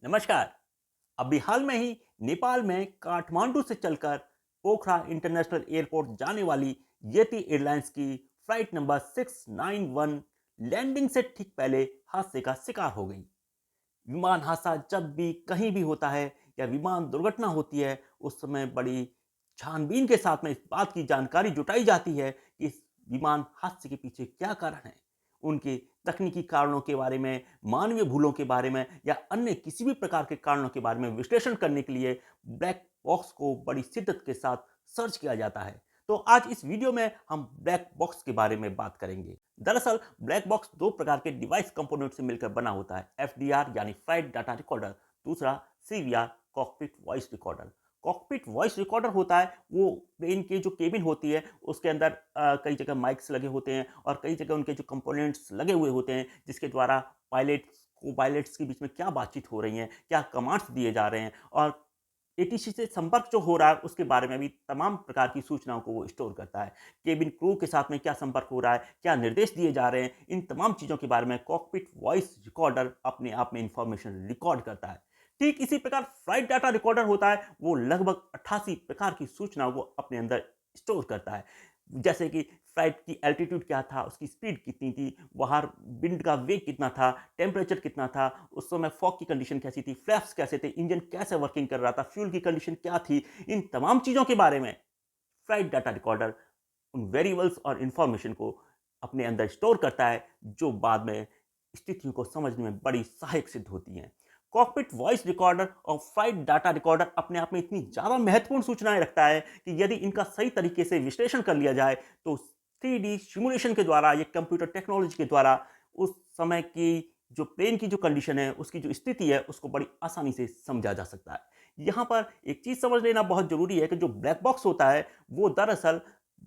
नमस्कार। अभी हाल में ही नेपाल में काठमांडू से चलकर पोखरा इंटरनेशनल एयरपोर्ट जाने वाली येती एयरलाइंस की फ्लाइट नंबर 691 लैंडिंग से ठीक पहले हादसे का शिकार हो गई। विमान हादसा जब भी कहीं भी होता है या विमान दुर्घटना होती है, उस समय बड़ी छानबीन के साथ में इस बात की जानकारी जुटाई जाती है कि इस विमान हादसे के पीछे क्या कारण है। उनके तकनीकी कारणों के बारे में, मानवीय भूलों के बारे में या अन्य किसी भी प्रकार के कारणों के बारे में विश्लेषण करने के लिए ब्लैक बॉक्स को बड़ी शिद्दत के साथ सर्च किया जाता है। तो आज इस वीडियो में हम ब्लैक बॉक्स के बारे में बात करेंगे। दरअसल ब्लैक बॉक्स दो प्रकार के डिवाइस कंपोनेंट से मिलकर बना होता है, एफडीआर यानी फ्लाइट डाटा रिकॉर्डर, दूसरा CVR cockpit voice recorder. Cockpit voice recorder होता है वो प्लेन की जो केबिन होती है उसके अंदर कई जगह माइक्स लगे होते हैं और कई जगह उनके जो कंपोनेंट्स लगे हुए होते हैं जिसके द्वारा पायलट्स के बीच में क्या बातचीत हो रही है, क्या कमांड्स दिए जा रहे हैं और एटीसी से संपर्क जो हो रहा है उसके बारे में भी तमाम प्रकार की सूचनाओं को वो स्टोर करता है। केबिन क्रू के साथ में क्या संपर्क हो रहा है, क्या निर्देश दिए जा रहे हैं, इन तमाम चीज़ों के बारे में कॉकपिट वॉइस रिकॉर्डर अपने आप में इंफॉर्मेशन रिकॉर्ड करता है। ठीक इसी प्रकार फ्लाइट डाटा रिकॉर्डर होता है, वो लगभग 88 प्रकार की सूचनाओं को अपने अंदर स्टोर करता है। जैसे कि फ्लाइट की एल्टीट्यूड क्या था, उसकी स्पीड कितनी थी, बाहर विंड का वेग कितना था, टेम्परेचर कितना था, उस समय फॉग की कंडीशन कैसी थी, फ्लैप्स कैसे थे, इंजन कैसे वर्किंग कर रहा था, फ्यूल की कंडीशन क्या थी, इन तमाम चीज़ों के बारे में फ्लाइट डाटा रिकॉर्डर उन वेरिएबल्स और इंफॉर्मेशन को अपने अंदर स्टोर करता है, जो बाद में स्थितियों को समझने में बड़ी सहायक सिद्ध होती हैं। कॉकपिट वॉइस रिकॉर्डर और फ्लाइट डाटा रिकॉर्डर अपने आप में इतनी ज़्यादा महत्वपूर्ण सूचनाएं रखता है कि यदि इनका सही तरीके से विश्लेषण कर लिया जाए तो 3D सिमुलेशन के द्वारा, ये कंप्यूटर टेक्नोलॉजी के द्वारा उस समय की जो प्लेन की जो कंडीशन है, उसकी जो स्थिति है, उसको बड़ी आसानी से समझा जा सकता है। यहाँ पर एक चीज़ समझ लेना बहुत ज़रूरी है कि जो ब्लैक बॉक्स होता है, वो दरअसल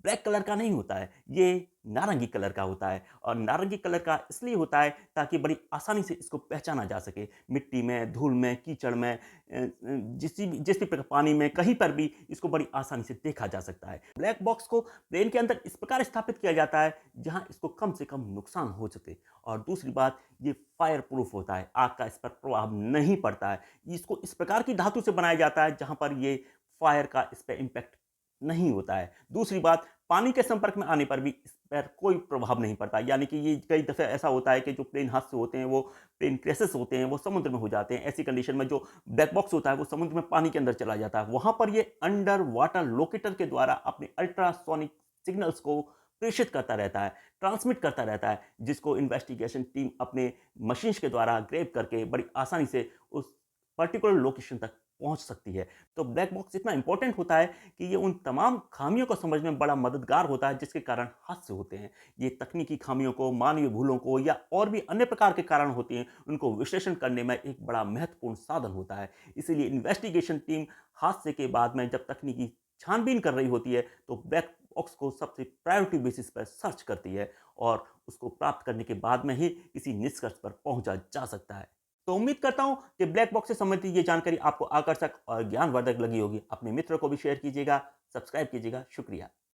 ब्लैक कलर का नहीं होता है, ये नारंगी कलर का होता है और नारंगी कलर का इसलिए होता है ताकि बड़ी आसानी से इसको पहचाना जा सके। मिट्टी में, धूल में, कीचड़ में जिस भी प्रकार पानी में, कहीं पर भी इसको बड़ी आसानी से देखा जा सकता है। ब्लैक बॉक्स को प्लेन के अंदर इस प्रकार स्थापित किया जाता है जहाँ इसको कम से कम नुकसान हो सके और दूसरी बात, ये फायर प्रूफ होता है, आग का इस पर प्रभाव नहीं पड़ता है। इसको इस प्रकार की धातु से बनाया जाता है जहाँ पर ये फायर का इस पे इम्पैक्ट नहीं होता है। दूसरी बात, पानी के संपर्क में आने पर भी इस पर कोई प्रभाव नहीं पड़ता। यानी कि ये कई दफ़े ऐसा होता है कि जो प्लेन हादसे होते हैं, वो प्लेन क्रैशेस होते हैं, वो समुद्र में हो जाते हैं। ऐसी कंडीशन में जो ब्लैक बॉक्स होता है, वो समुद्र में पानी के अंदर चला जाता है। वहाँ पर ये अंडर वाटर लोकेटर के द्वारा अपने अल्ट्रासोनिक सिग्नल्स को प्रेषित करता रहता है, ट्रांसमिट करता रहता है, जिसको इन्वेस्टिगेशन टीम अपने मशीन्स के द्वारा ग्रैब करके बड़ी आसानी से उस पर्टिकुलर लोकेशन तक पहुंच सकती है। तो ब्लैक बॉक्स इतना इंपॉर्टेंट होता है कि ये उन तमाम खामियों को समझने में बड़ा मददगार होता है जिसके कारण हादसे होते हैं। ये तकनीकी खामियों को, मानवीय भूलों को या और भी अन्य प्रकार के कारण होते हैं, उनको विश्लेषण करने में एक बड़ा महत्वपूर्ण साधन होता है। इसीलिए इन्वेस्टिगेशन टीम हादसे के बाद में जब तकनीकी छानबीन कर रही होती है, तो ब्लैक बॉक्स को सबसे प्रायोरिटी बेसिस पर सर्च करती है और उसको प्राप्त करने के बाद में ही किसी निष्कर्ष पर पहुंचा जा सकता है। तो उम्मीद करता हूं कि ब्लैक बॉक्स से संबंधित ये जानकारी आपको आकर्षक और ज्ञानवर्धक लगी होगी। अपने मित्रों को भी शेयर कीजिएगा, सब्सक्राइब कीजिएगा। शुक्रिया।